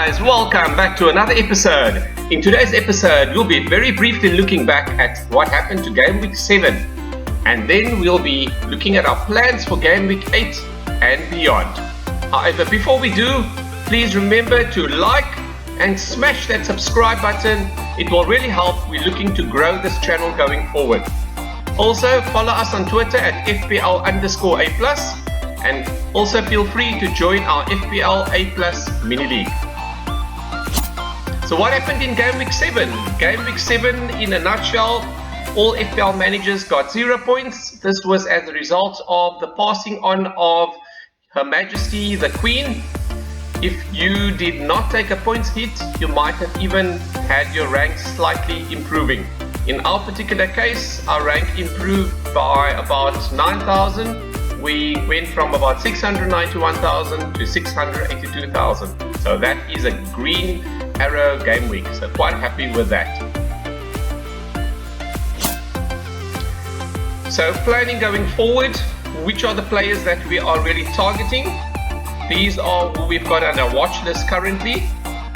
guys, welcome back to another episode. In today's episode, we'll be very briefly looking back at what happened to Game Week 7, and then we'll be looking at our plans for Game Week 8 and beyond. However, before we do, please remember to like and smash that subscribe button. It will really help. We're looking to grow this channel going forward. Also, follow us on Twitter at FPL_A+, and also feel free to join our FPLA mini league. So what happened in Game Week 7? Game Week 7 in a nutshell, all FPL managers got 0 points. This was as a result of the passing on of Her Majesty the Queen. If you did not take a points hit, you might have even had your rank slightly improving. In our particular case, our rank improved by about 9,000. We went from about 691,000 to 682,000. So that is a green arrow game week. So quite happy with that. So planning going forward, which are the players that we are really targeting? These are who we've got on our watch list currently.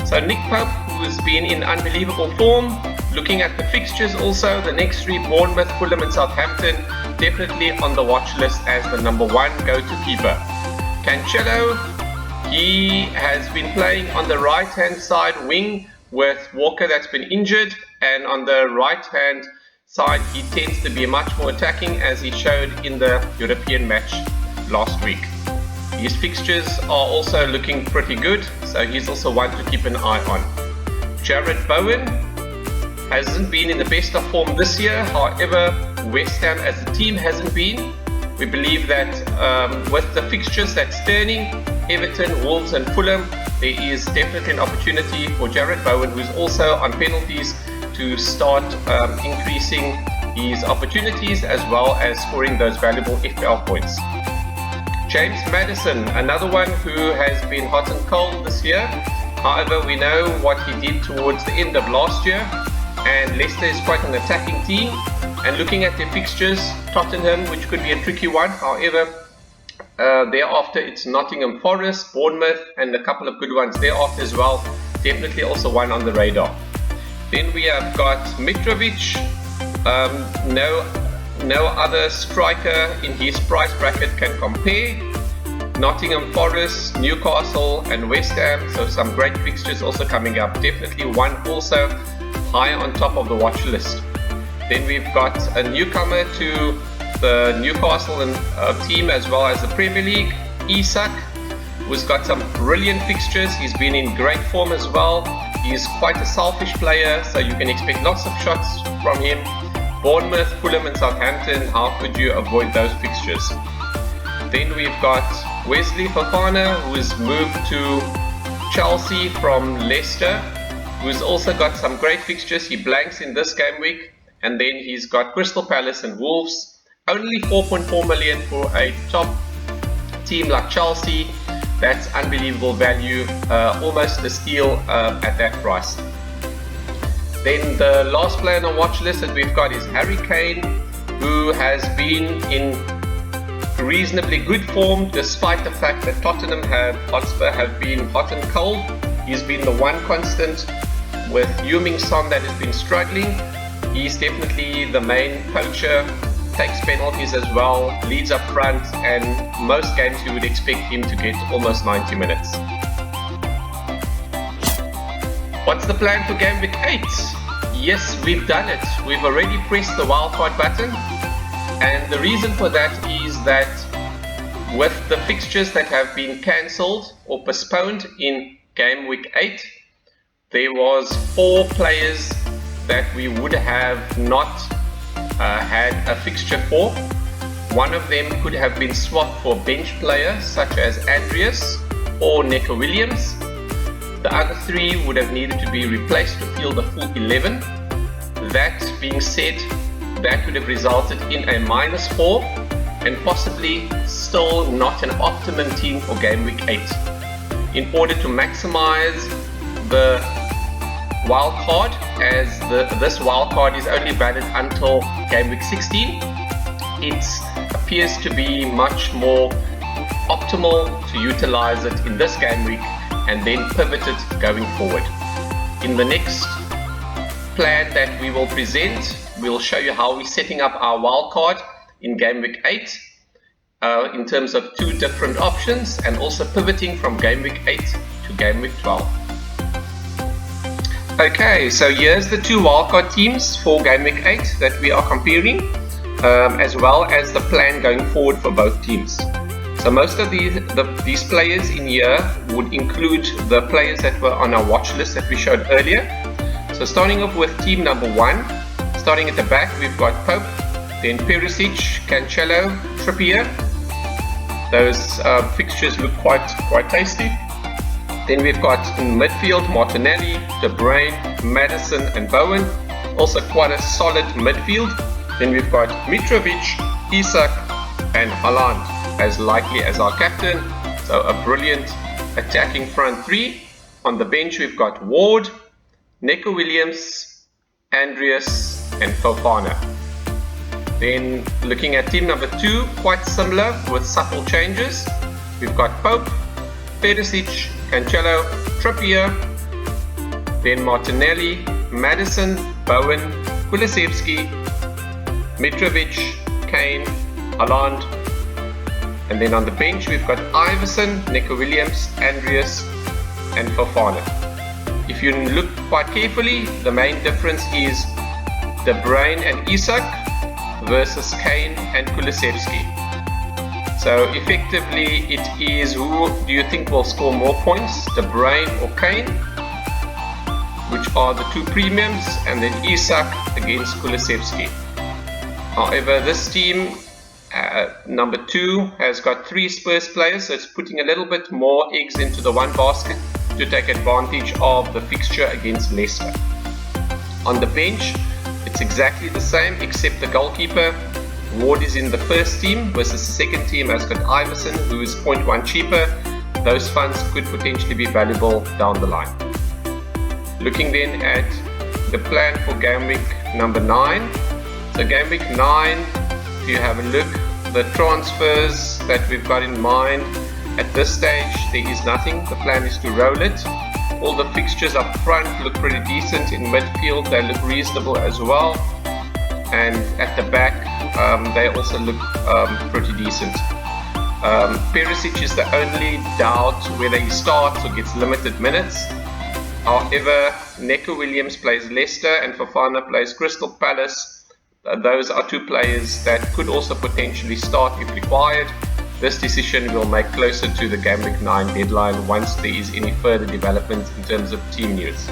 So Nick Pope, who's been in unbelievable form. Looking at the fixtures also, the next three, Bournemouth, Fulham and Southampton, definitely on the watch list as the number one go-to keeper. Cancelo, he has been playing on the right-hand side wing with Walker that's been injured, and on the right-hand side he tends to be much more attacking, as he showed in the European match last week. His fixtures are also looking pretty good, so he's also one to keep an eye on. Jarrod Bowen hasn't been in the best of form this year. However, West Ham as a team hasn't been. We believe that with the fixtures that's turning, Everton, Wolves and Fulham, there is definitely an opportunity for Jarrod Bowen, who's also on penalties, to start increasing his opportunities as well as scoring those valuable FPL points. James Maddison, another one who has been hot and cold this year. However, we know what he did towards the end of last year, and Leicester is quite an attacking team. And looking at their fixtures, Tottenham, which could be a tricky one. However, thereafter it's Nottingham Forest, Bournemouth, and a couple of good ones thereafter as well. Definitely also one on the radar. Then we have got Mitrovic. No other striker in his price bracket can compare. Nottingham Forest, Newcastle and West Ham, so some great fixtures also coming up. Definitely one also high on top of the watch list. Then we've got a newcomer to the Newcastle team as well as the Premier League, Isak, who's got some brilliant fixtures. He's been in great form as well. He's quite a selfish player, so you can expect lots of shots from him. Bournemouth, Fulham and Southampton, how could you avoid those fixtures? Then we've got Wesley Fofana, who's moved to Chelsea from Leicester, who's also got some great fixtures. He blanks in this game week, and then he's got Crystal Palace and Wolves. Only 4.4 million for a top team like Chelsea. That's unbelievable value, almost a steal at that price. Then the last player on the watch list that we've got is Harry Kane, who has been in reasonably good form despite the fact that Tottenham Hotspur have been hot and cold. He's been the one constant with Heung-min Son that has been struggling. He's definitely the main poacher, takes penalties as well, leads up front, and most games you would expect him to get almost 90 minutes. What's the plan for Game Week 8? Yes, we've done it. We've already pressed the wildcard button, and the reason for that is that with the fixtures that have been cancelled or postponed in Game Week 8, there was 4 players that we would have not had a fixture for. One of them could have been swapped for bench players such as Andreas or Neco Williams. The other 3 would have needed to be replaced to field the full 11. That being said, that would have resulted in a -4 and possibly still not an optimum team for Game Week 8. In order to maximize the wildcard, as this wildcard is only valid until Game Week 16, it appears to be much more optimal to utilize it in this game week and then pivoted going forward. In the next plan that we will present, we'll show you how we're setting up our wildcard in Game Week 8 in terms of 2 different options, and also pivoting from Game Week 8 to Game Week 12. Okay, so here's the 2 wildcard teams for Game Week 8 that we are comparing, as well as the plan going forward for both teams. So most of these players in here would include the players that were on our watch list that we showed earlier. So starting off with team number 1, starting at the back, we've got Pope, then Perisic, Cancelo, Trippier. Those fixtures look quite tasty. Then we've got in midfield Martinelli, De Bruyne, Maddison and Bowen. Also quite a solid midfield. Then we've got Mitrovic, Isak and Haaland as likely as our captain. So a brilliant attacking front 3. On the bench we've got Ward, Neco Williams, Andreas and Fofana. Then looking at team number 2, quite similar with subtle changes. We've got Pope, Perisic, Cancelo, Trippier, then Martinelli, Maddison, Bowen, Kulusevski, Mitrovic, Kane, Haaland. And then on the bench we've got Iverson, Neco Williams, Andreas and Fofana. If you look quite carefully, the main difference is De Bruyne and Isak versus Kane and Kulusevski. So effectively it is, who do you think will score more points, De Bruyne or Kane, which are the 2 premiums, and then Isak against Kulusevski. However, this team number 2 has got 3 Spurs players, so it's putting a little bit more eggs into the one basket to take advantage of the fixture against Leicester. On the bench, it's exactly the same except the goalkeeper. Ward is in the first team versus the second team has got Iverson, who is 0.1 cheaper. Those funds could potentially be valuable down the line. Looking then at the plan for game week number 9. So game week 9, if you have a look, the transfers that we've got in mind, at this stage there is nothing. The plan is to roll it. All the fixtures up front look pretty decent. In midfield they look reasonable as well, and at the back they also look pretty decent. Perisic is the only doubt whether he starts or gets limited minutes. However, Neco Williams plays Leicester and Fofana plays Crystal Palace. Those are 2 players that could also potentially start if required. This decision we'll make closer to the Game Week 9 deadline once there is any further development in terms of team news.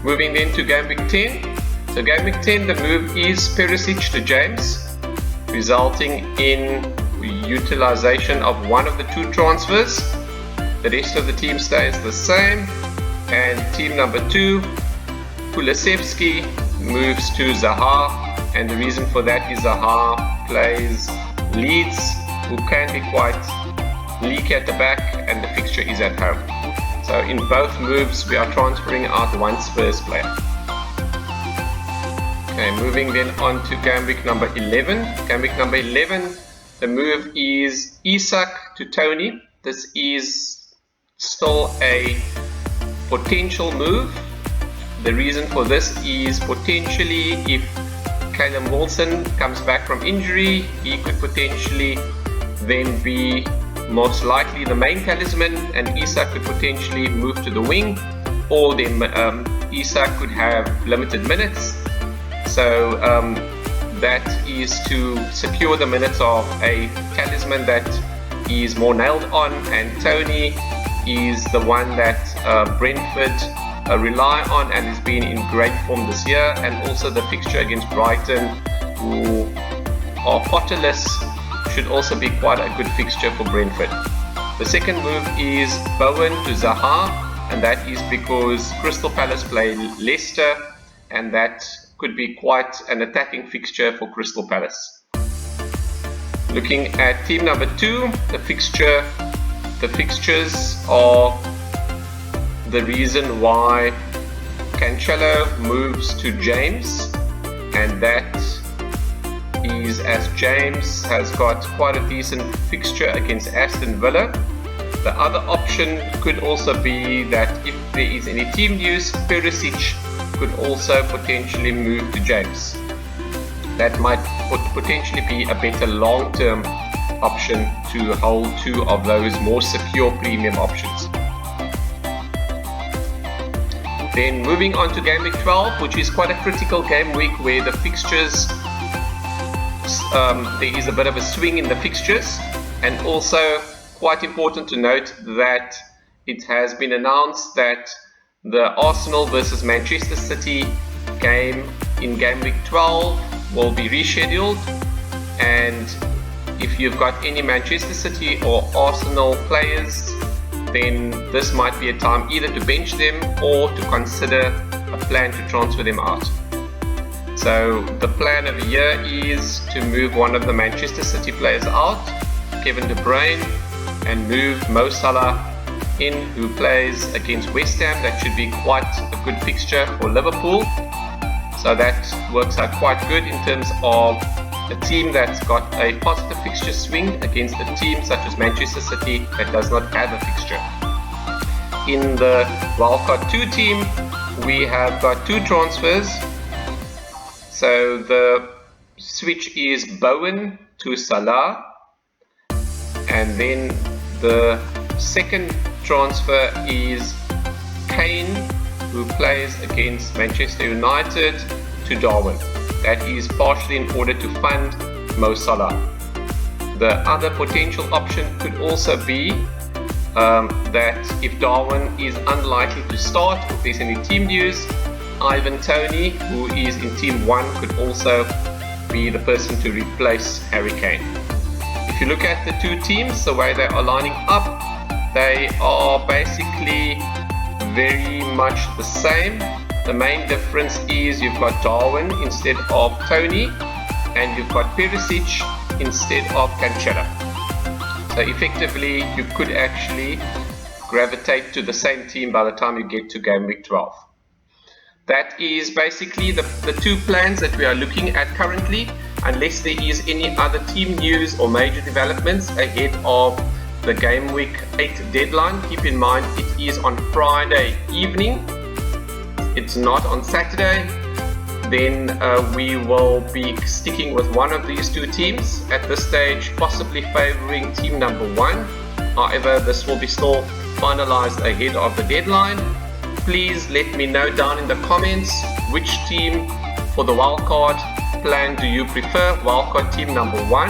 Moving then to Game Week 10. So Game Week 10, the move is Perisic to James, resulting in utilization of one of the 2 transfers. The rest of the team stays the same, and team number 2, Kulusevski, moves to Zaha, and the reason for that is Zaha plays Leeds, who can be quite leaky at the back, and the fixture is at home. So in both moves we are transferring out 1 Spurs player. Okay, moving then on to game week number 11. Game week number 11, the move is Isak to Tony. This is still a potential move. The reason for this is potentially if Callum Wilson comes back from injury, he could potentially then be most likely the main talisman, and Isak could potentially move to the wing, or then Isak could have limited minutes. So that is to secure the minutes of a talisman that is more nailed on, and Tony is the one that Brentford rely on and has been in great form this year. And also the fixture against Brighton, who are Potterless, should also be quite a good fixture for Brentford. The second move is Bowen to Zaha, and that is because Crystal Palace play Leicester, and that could be quite an attacking fixture for Crystal Palace. Looking at team number 2, the fixtures are the reason why Cancelo moves to James, and that is as James has got quite a decent fixture against Aston Villa. The other option could also be that if there is any team news, Perisic could also potentially move to James. That might potentially be a better long-term option to hold two of those more secure premium options. Then moving on to game week 12, which is quite a critical game week where the fixtures, there is a bit of a swing in the fixtures, and also quite important to note that it has been announced that the Arsenal versus Manchester City game in game week 12 will be rescheduled, and if you've got any Manchester City or Arsenal players, then this might be a time either to bench them or to consider a plan to transfer them out. So the plan over here is to move one of the Manchester City players out, Kevin De Bruyne, and move Mo Salah in, who plays against West Ham. That should be quite a good fixture for Liverpool. So that works out quite good in terms of a team that's got a positive fixture swing against a team such as Manchester City that does not have a fixture. In the wildcard 2 team, we have got 2 transfers. So the switch is Bowen to Salah, and then the second transfer is Kane, who plays against Manchester United, to Darwin. That is partially in order to fund Mo Salah. The other potential option could also be that if Darwin is unlikely to start, if there's any team news, Ivan Toney, who is in Team 1, could also be the person to replace Harry Kane. If you look at the 2 teams, the way they are lining up, they are basically very much the same. The main difference is you've got Darwin instead of Toney, and you've got Perisic instead of Cancelo. So effectively, you could actually gravitate to the same team by the time you get to game week 12. That is basically the 2 plans that we are looking at currently, unless there is any other team news or major developments ahead of the game week 8 deadline. Keep in mind it is on Friday evening. It's not on Saturday. Then we will be sticking with one of these 2 teams at this stage, possibly favoring team number 1. However, this will be still finalized ahead of the deadline. Please let me know down in the comments which team for the wildcard plan do you prefer, wildcard team number 1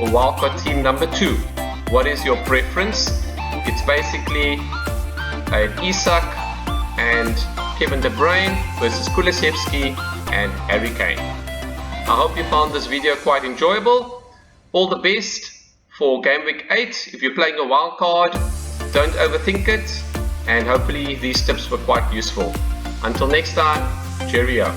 or wildcard team number 2. What is your preference? It's basically an Isak and Kevin De Bruyne versus Kulusevski and Harry Kane. I hope you found this video quite enjoyable. All the best for game week 8. If you're playing a wildcard, don't overthink it, and hopefully these tips were quite useful. Until next time, cheerio.